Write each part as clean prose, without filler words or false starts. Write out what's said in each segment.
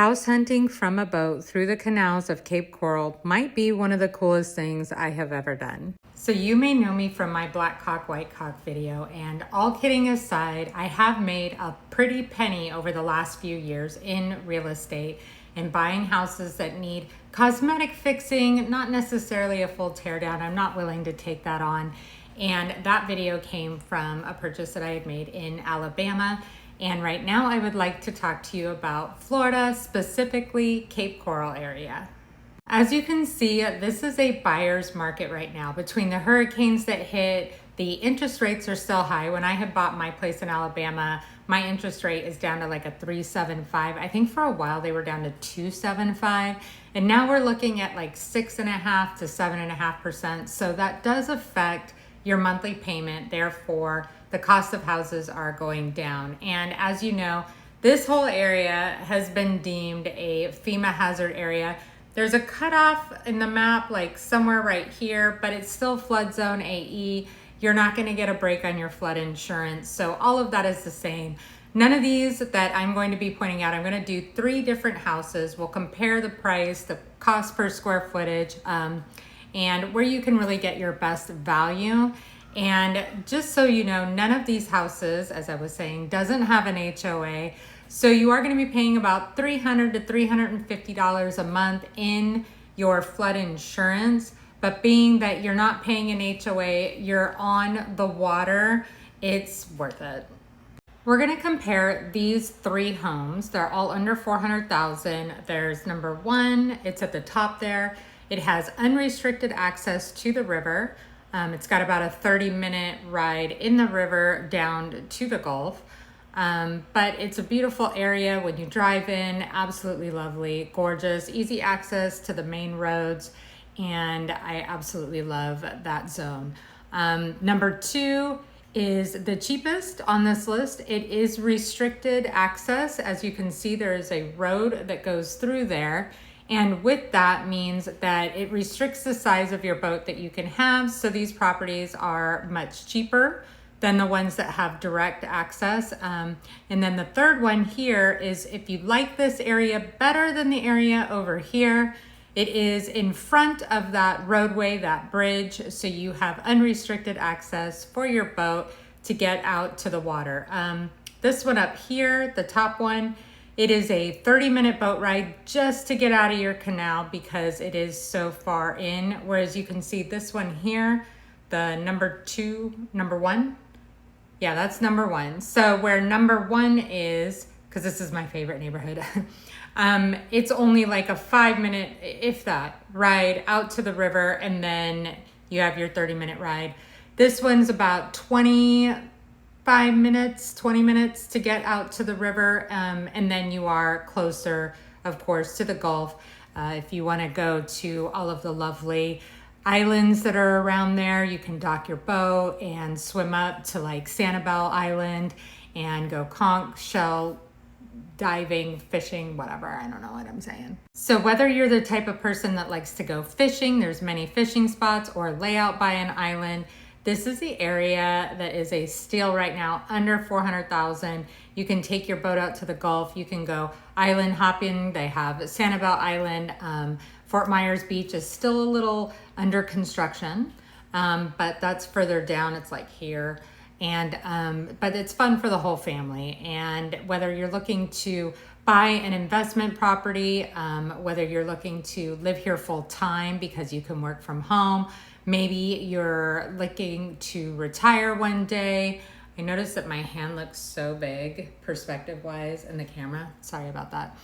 House hunting from a boat through the canals of Cape Coral might be one of the coolest things I have ever done. So you may know me from my black cock, white cock video, and all kidding aside, I have made a pretty penny over the last few years in real estate and buying houses that need cosmetic fixing, not necessarily a full teardown. I'm not willing to take that on. And that video came from a purchase that I had made in Alabama. And right now I would like to talk to you about Florida, specifically Cape Coral area. As you can see, this is a buyer's market right now. Between the hurricanes that hit, the interest rates are still high. When I had bought my place in Alabama, my interest rate is down to like a 3.75. I think for a while they were down to 2.75. And now we're looking at like 6.5 to 7.5%. So that does affect your monthly payment. Therefore, the cost of houses are going down. And as you know, this whole area has been deemed a FEMA hazard area. There's a cutoff in the map, like somewhere right here, but it's still flood zone AE. You're not gonna get a break on your flood insurance. So all of that is the same. None of these that I'm going to be pointing out, I'm gonna do 3 different houses. We'll compare the price, the cost per square footage, and where you can really get your best value. And just so you know, none of these houses, as I was saying, doesn't have an HOA. So you are going to be paying about $300 to $350 a month in your flood insurance. But being that you're not paying an HOA, you're on the water, it's worth it. We're going to compare these 3 homes. They're all under $400,000. There's number 1, it's at the top there. It has unrestricted access to the river. It's got about a 30-minute ride in the river down to the Gulf. But it's a beautiful area when you drive in, absolutely lovely, gorgeous, easy access to the main roads, and I absolutely love that zone. Number 2 is the cheapest on this list. It is restricted access. As you can see, there is a road that goes through there. And with that means that it restricts the size of your boat that you can have. So these properties are much cheaper than the ones that have direct access. And then the third one here is if you like this area better than the area over here, it is in front of that roadway, that bridge. So you have unrestricted access for your boat to get out to the water. This one up here, the top one, it is a 30-minute boat ride just to get out of your canal because it is so far in. Whereas you can see this one here, the number 1. Yeah, that's number 1. So where number 1 is, because this is my favorite neighborhood, it's only like a 5-minute, if that, ride out to the river, and then you have your 30-minute ride. This one's about 20 minutes to get out to the river, and then you are closer, of course, to the Gulf. If you want to go to all of the lovely islands that are around there, you can dock your boat and swim up to like Sanibel Island and go conch shell diving, fishing, whatever. I don't know what I'm saying. So whether you're the type of person that likes to go fishing, there's many fishing spots, or lay out by an island, this is the area that is a steal right now, under $400,000. You can take your boat out to the Gulf. You can go island hopping. They have Sanibel Island. Fort Myers Beach is still a little under construction, but that's further down. It's like here. And but it's fun for the whole family. And whether you're looking to buy an investment property, whether you're looking to live here full time because you can work from home, maybe you're looking to retire one day. I noticed that my hand looks so big perspective-wise in the camera. Sorry about that.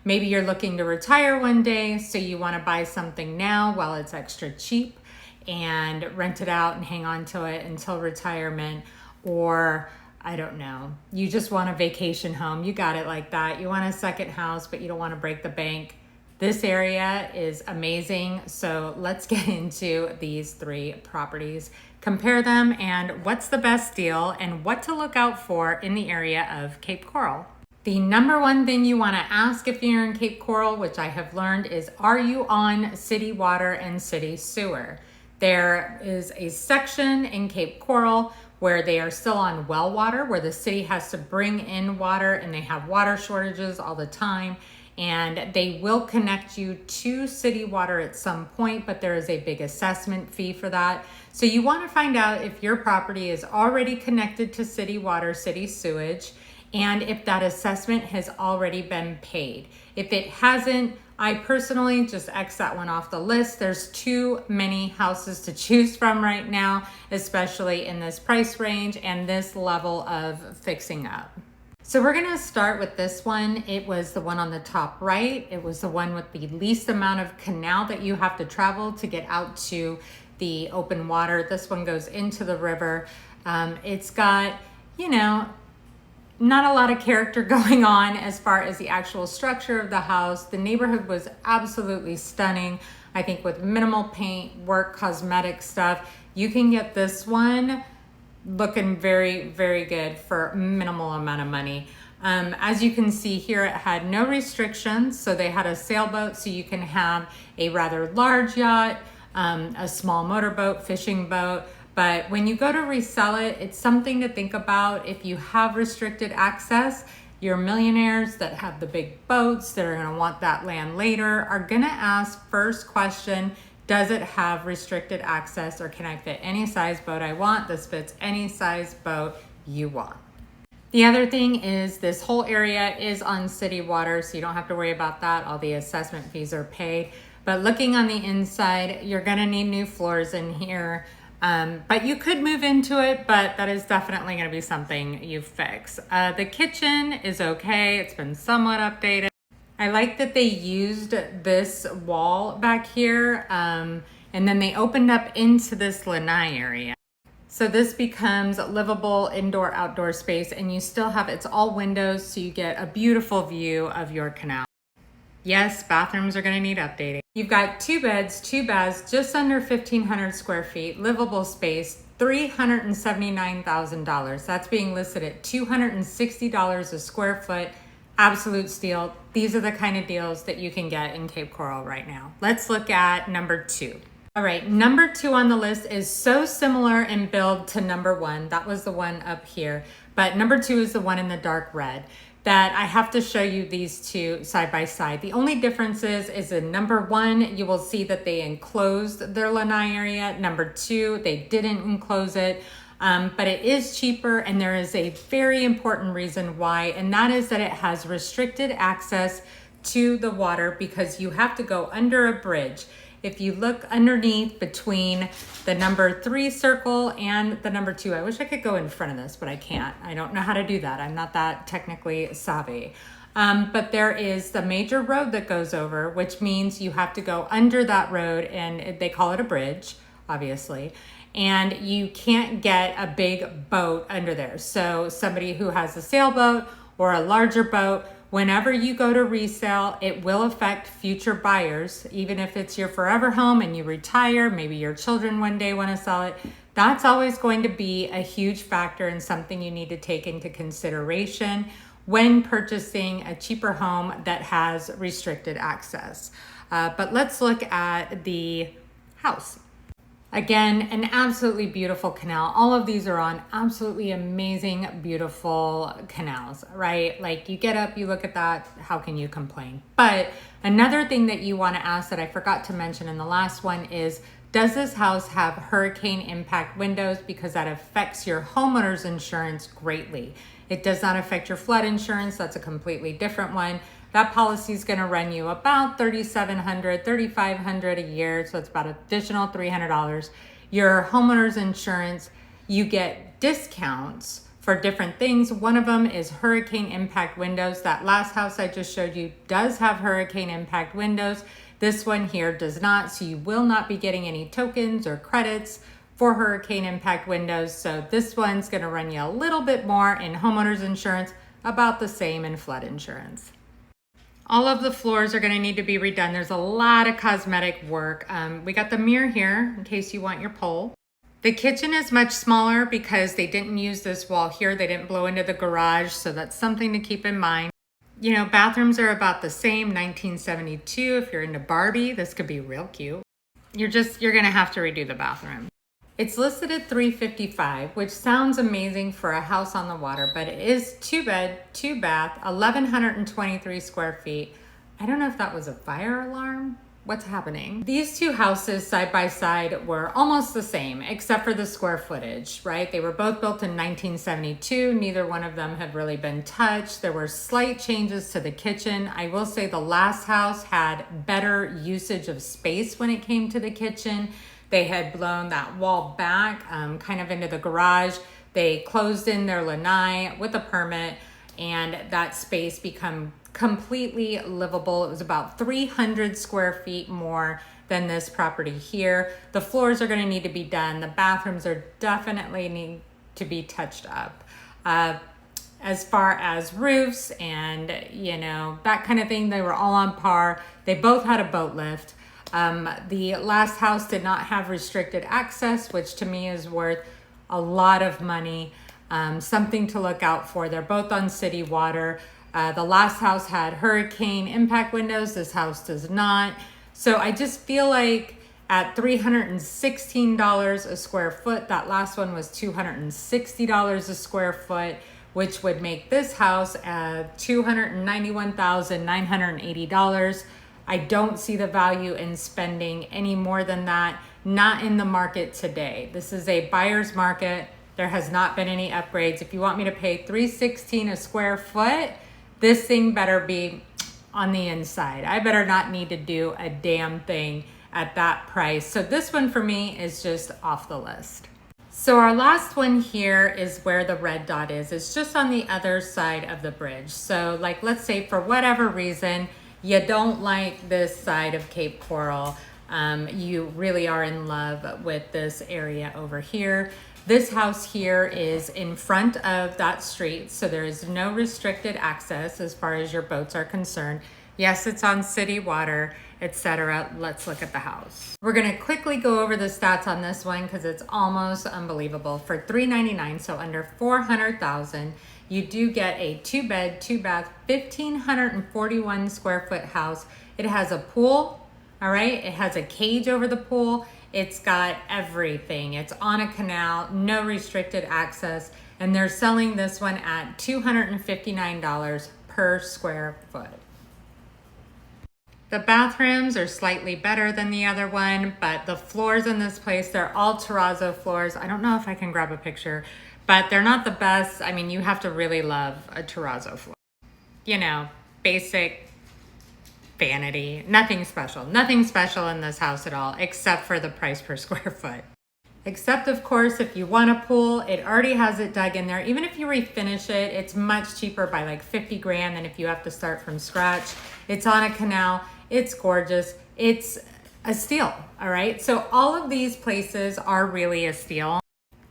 Maybe you're looking to retire one day, so you want to buy something now while it's extra cheap and rent it out and hang on to it until retirement. Or I don't know, you just want a vacation home. You got it like that. You want a second house, but you don't want to break the bank. This area is amazing. So let's get into these 3 properties, compare them, and what's the best deal and what to look out for in the area of Cape Coral. The number 1 thing you want to ask if you're in Cape Coral, which I have learned, is are you on city water and city sewer? There is a section in Cape Coral where they are still on well water, where the city has to bring in water and they have water shortages all the time. And they will connect you to city water at some point, but there is a big assessment fee for that. So you want to find out if your property is already connected to city water, city sewage, and if that assessment has already been paid. If it hasn't, I personally just X that one off the list. There's too many houses to choose from right now, especially in this price range and this level of fixing up. So we're gonna start with this one. It was the one on the top right. It was the one with the least amount of canal that you have to travel to get out to the open water. This one goes into the river. It's got, you know, not a lot of character going on as far as the actual structure of the house. The neighborhood was absolutely stunning. I think with minimal paint, work, cosmetic stuff, you can get this one looking very, very good for minimal amount of money. As you can see here, it had no restrictions. So they had a sailboat, so you can have a rather large yacht, a small motorboat, fishing boat. But when you go to resell it, it's something to think about. If you have restricted access, your millionaires that have the big boats that are gonna want that land later are gonna ask first question, does it have restricted access, or can I fit any size boat I want? This fits any size boat you want. The other thing is this whole area is on city water, so you don't have to worry about that. All the assessment fees are paid. But looking on the inside, you're gonna need new floors in here. But you could move into it, but that is definitely gonna be something you fix. The kitchen is okay. It's been somewhat updated. I like that they used this wall back here, and then they opened up into this lanai area. So this becomes livable indoor-outdoor space, and you still have, it's all windows, so you get a beautiful view of your canal. Yes, bathrooms are gonna need updating. You've got 2 beds, 2 baths, just under 1,500 square feet, livable space, $379,000. That's being listed at $260 a square foot. Absolute steal. These are the kind of deals that you can get in Cape Coral right now. Let's look at number 2. All right, number 2 on the list is so similar in build to number 1. That was the one up here, but number 2 is the one in the dark red. That I have to show you these two side by side. The only difference is in number 1, you will see that they enclosed their lanai area. Number 2, they didn't enclose it. But it is cheaper, and there is a very important reason why, and that is that it has restricted access to the water because you have to go under a bridge. If you look underneath between the number 3 circle and the number 2, I wish I could go in front of this, but I can't. I don't know how to do that. I'm not that technically savvy. But there is the major road that goes over, which means you have to go under that road, and they call it a bridge, obviously. And you can't get a big boat under there. So somebody who has a sailboat or a larger boat, whenever you go to resell, it will affect future buyers. Even if it's your forever home and you retire, maybe your children one day want to sell it, that's always going to be a huge factor and something you need to take into consideration when purchasing a cheaper home that has restricted access. But let's look at the house. Again, an absolutely beautiful canal. All of these are on absolutely amazing, beautiful canals, right? Like you get up, you look at that, how can you complain? But another thing that you want to ask that I forgot to mention in the last one is, does this house have hurricane impact windows? Because that affects your homeowner's insurance greatly. It does not affect your flood insurance. That's a completely different one. That policy is going to run you about $3,700, $3,500 a year. So it's about an additional $300. Your homeowner's insurance, you get discounts for different things. One of them is hurricane impact windows. That last house I just showed you does have hurricane impact windows. This one here does not. So you will not be getting any tokens or credits for hurricane impact windows. So this one's going to run you a little bit more in homeowner's insurance, about the same in flood insurance. All of the floors are going to need to be redone. There's a lot of cosmetic work. We got the mirror here in case you want your pole. The kitchen is much smaller because they didn't use this wall here. They didn't blow into the garage, so that's something to keep in mind. You know, bathrooms are about the same, 1972. If you're into Barbie, this could be real cute. You're going to have to redo the bathroom. It's listed at $355, which sounds amazing for a house on the water, but it is 2-bed, 2-bath, 1,123 square feet. I don't know if that was a fire alarm. What's happening? These two houses side by side were almost the same, except for the square footage, right? They were both built in 1972. Neither one of them had really been touched. There were slight changes to the kitchen. I will say the last house had better usage of space when it came to the kitchen. They had blown that wall back kind of into the garage. They closed in their lanai with a permit, and that space become completely livable. It was about 300 square feet more than this property here. The floors are going to need to be done. The bathrooms are definitely need to be touched up. As far as roofs and, that kind of thing, they were all on par. They both had a boat lift. The last house did not have restricted access, which to me is worth a lot of money. Something to look out for. They're both on city water. The last house had hurricane impact windows. This house does not. So I just feel like at $316 a square foot, that last one was $260 a square foot, which would make this house $291,980. I don't see the value in spending any more than that, not in the market today. This is a buyer's market. There has not been any upgrades. If you want me to pay $316 a square foot, this thing better be on the inside. I better not need to do a damn thing at that price. So this one for me is just off the list. So our last one here is where the red dot is. It's just on the other side of the bridge. So like, let's say for whatever reason, you don't like this side of Cape Coral. You really are in love with this area over here. This house here is in front of that street, so there is no restricted access as far as your boats are concerned. Yes, it's on city water, etc. Let's look at the house. We're gonna quickly go over the stats on this one because it's almost unbelievable. For $399, so under $400,000, you do get a 2-bed, 2-bath, 1,541 square foot house. It has a pool, all right? It has a cage over the pool. It's got everything. It's on a canal, no restricted access, and they're selling this one at $259 per square foot. The bathrooms are slightly better than the other one, but the floors in this place, they're all terrazzo floors. I don't know if I can grab a picture, but they're not the best. I mean, you have to really love a terrazzo floor. Basic vanity, nothing special in this house at all, except for the price per square foot. Except of course, if you want a pool, it already has it dug in there. Even if you refinish it, it's much cheaper by like 50 grand than if you have to start from scratch. It's on a canal, it's gorgeous, it's a steal, all right? So all of these places are really a steal.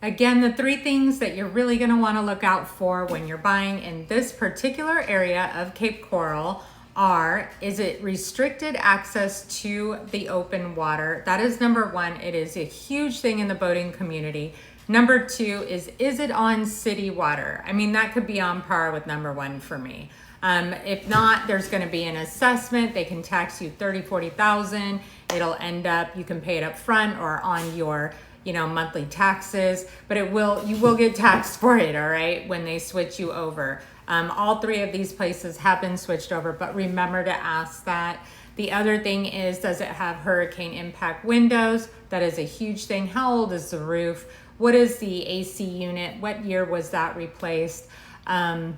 Again, the 3 things that you're really gonna wanna look out for when you're buying in this particular area of Cape Coral are, is it restricted access to the open water? That is number 1. It is a huge thing in the boating community. Number 2 is it on city water? I mean, that could be on par with number 1 for me. If not, there's gonna be an assessment. They can tax you 30, 40,000. It'll end up, you can pay it up front or on your monthly taxes, but you will get taxed for it, all right, when they switch you over. All 3 of these places have been switched over, but remember to ask that. The other thing is, does it have hurricane impact windows? That is a huge thing. How old is the roof? What is the AC unit? What year was that replaced? And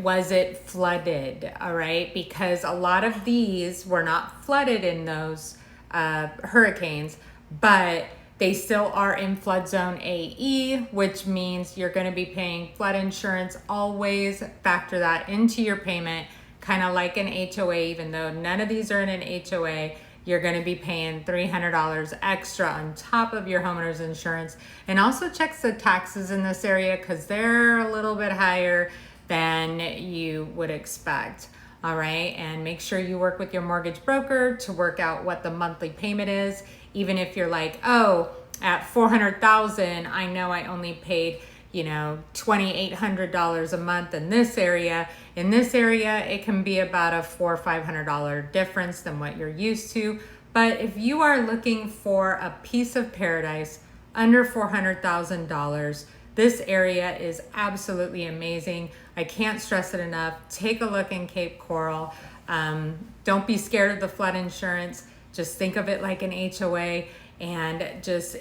was it flooded? All right, because a lot of these were not flooded in those hurricanes, but they still are in flood zone AE, which means you're going to be paying flood insurance. Always factor that into your payment, kind of like an HOA. Even though none of these are in an HOA, you're going to be paying $300 extra on top of your homeowner's insurance. And also check the taxes in this area because they're a little bit higher than you would expect. All right, and make sure you work with your mortgage broker to work out what the monthly payment is. Even if you're like, oh, at $400,000, I know I only paid, $2,800 a month in this area. In this area, it can be about a $400 or $500 difference than what you're used to. But if you are looking for a piece of paradise, under $400,000. This area is absolutely amazing. I can't stress it enough. Take a look in Cape Coral. Don't be scared of the flood insurance. Just think of it like an HOA, and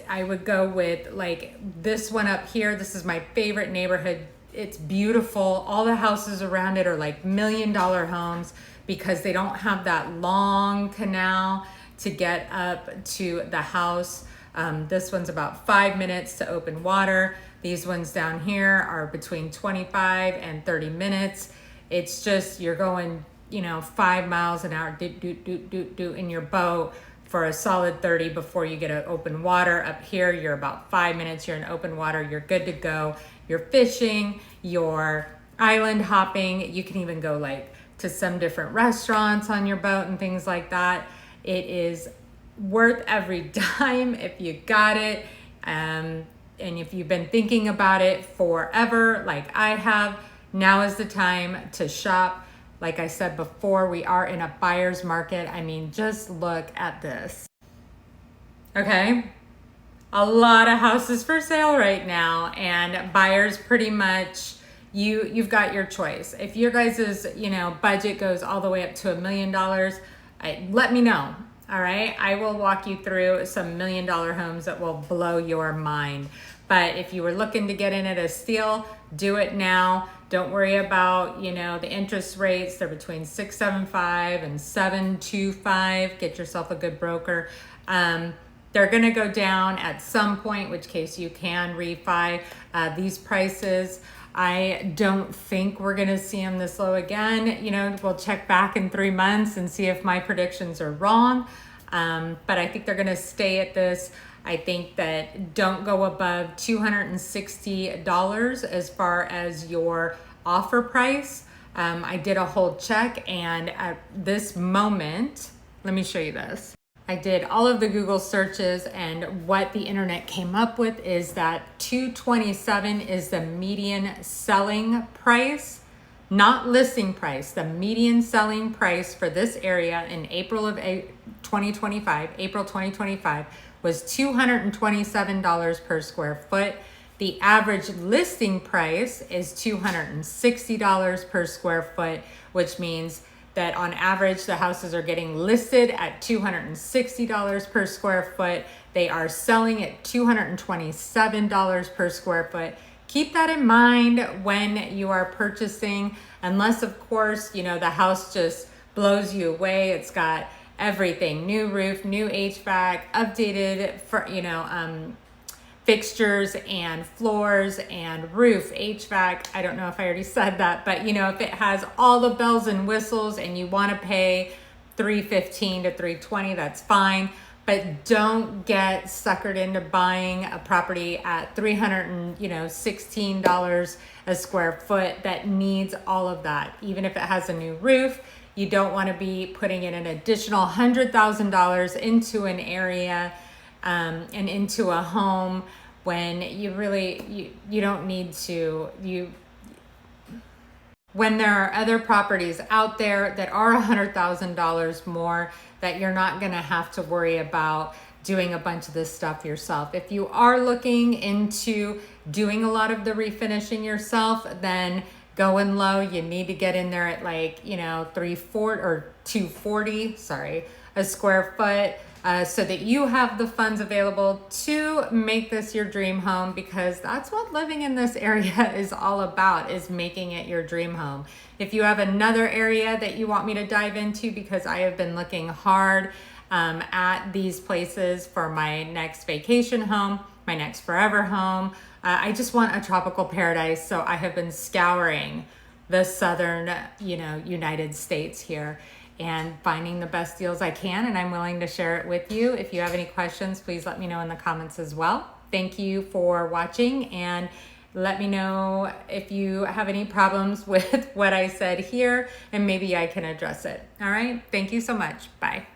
I would go with like this one up here. This is my favorite neighborhood. It's beautiful. All the houses around it are like $1 million homes because they don't have that long canal to get up to the house. This one's about 5 minutes to open water. These ones down here are between 25 and 30 minutes. It's just, you're going, 5 miles an hour in your boat for a solid 30 before you get to open water. Up here, you're about 5 minutes, you're in open water, you're good to go. You're fishing, you're island hopping. You can even go like to some different restaurants on your boat and things like that. It is worth every dime if you got it. And if you've been thinking about it forever, like I have, now is the time to shop. Like I said before, we are in a buyer's market. I mean, just look at this. Okay, a lot of houses for sale right now, and buyers pretty much, you've got your choice. If your guys' budget goes all the way up to $1 million, let me know. All right, I will walk you through some $1 million homes that will blow your mind. But if you were looking to get in at a steal, do it now. Don't worry about, the interest rates. They're between 6.75 and 7.25. Get yourself a good broker. They're gonna go down at some point, which case you can refi these prices. I don't think we're gonna see them this low again. We'll check back in 3 months and see if my predictions are wrong. But I think they're gonna stay at this. I think that don't go above $260 as far as your offer price. I did a whole check, and at this moment, let me show you this. I did all of the Google searches, and what the internet came up with is that $227 is the median selling price, not listing price. The median selling price for this area in April 2025 was $227 per square foot. The average listing price is $260 per square foot, which means that on average, the houses are getting listed at $260 per square foot. They are selling at $227 per square foot. Keep that in mind when you are purchasing, unless of course, the house just blows you away. It's got everything, new roof, new HVAC, updated for, fixtures and floors and roof, HVAC. I don't know if I already said that, but if it has all the bells and whistles and you want to pay $315 to $320, that's fine. But don't get suckered into buying a property at $316 a square foot that needs all of that. Even if it has a new roof, you don't want to be putting in an additional $100,000 into an area and into a home when you really, you don't need to. When there are other properties out there that are $100,000 more, that you're not going to have to worry about doing a bunch of this stuff yourself. If you are looking into doing a lot of the refinishing yourself, then going low, you need to get in there at like, $240 a square foot, so that you have the funds available to make this your dream home, because that's what living in this area is all about, is making it your dream home. If you have another area that you want me to dive into, because I have been looking hard at these places for my next vacation home, my next forever home. I just want a tropical paradise, so I have been scouring the southern, United States here and finding the best deals I can, and I'm willing to share it with you. If you have any questions, please let me know in the comments as well. Thank you for watching, and let me know if you have any problems with what I said here, and maybe I can address it. All right, thank you so much. Bye.